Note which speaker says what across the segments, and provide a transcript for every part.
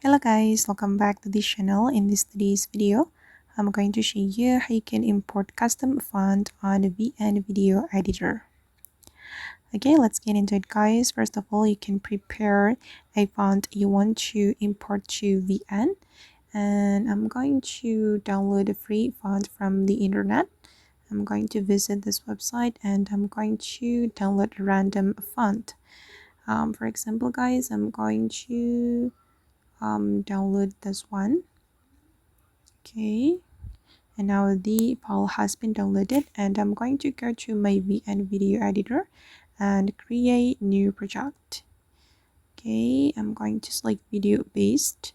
Speaker 1: Hello guys, welcome back to this channel. In today's video, I'm going to show you how you can import custom font on the VN video editor. Okay, let's get into it guys. First of all, you can prepare a font you want to import to VN, and I'm going to download a free font from the internet. I'm going to visit this website and I'm going to download a random font. For example guys, I'm going to download this one. Okay, and now the file has been downloaded, and I'm going to go to my VN video editor and create new project. Okay, I'm going to select video based,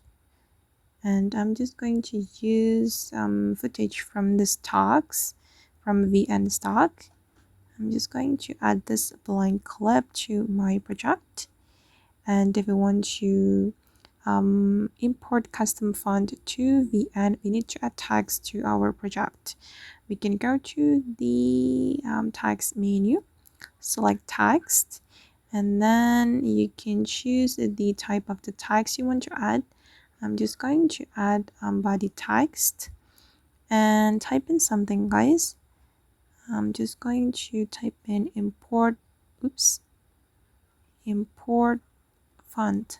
Speaker 1: and I'm just going to use footage from the stocks from VN stock. I'm just going to add this blank clip to my project, and if I want to import custom font to VN, we need to add tags to our project. We can go to the text menu, select text, and then you can choose the type of the text you want to add. I'm just going to add body text and type in something guys. I'm just going to type in import font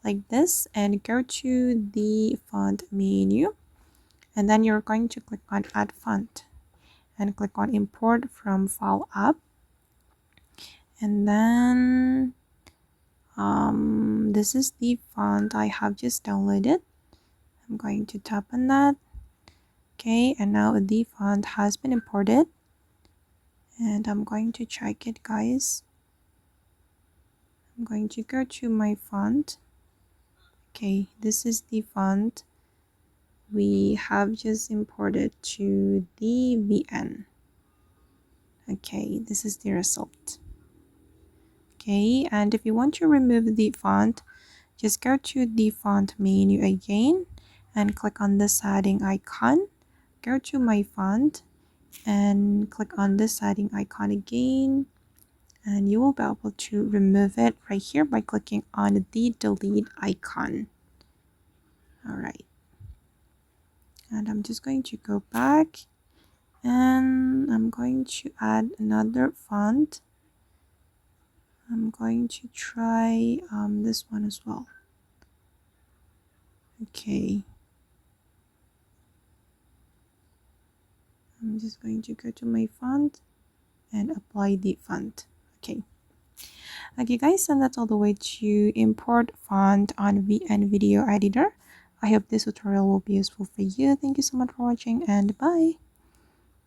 Speaker 1: like this, and go to the font menu, and then you're going to click on add font and click on import from file app, and then this is the font I have just downloaded. I'm going to tap on that. Okay, and now the font has been imported, and I'm going to check it guys. I'm going to go to my font. Okay, this is the font we have just imported to the VN. Okay, this is the result. Okay, and if you want to remove the font, just go to the font menu again and click on the setting icon. Go to my font and click on the setting icon again, and you will be able to remove it right here by clicking on the delete icon. All right, and I'm just going to go back, and I'm going to add another font. I'm going to try this one as well. Okay, I'm just going to go to my font and apply the font. Okay guys, and that's all the way to import font on VN video editor. I hope this tutorial will be useful for you. Thank you so much for watching, and bye.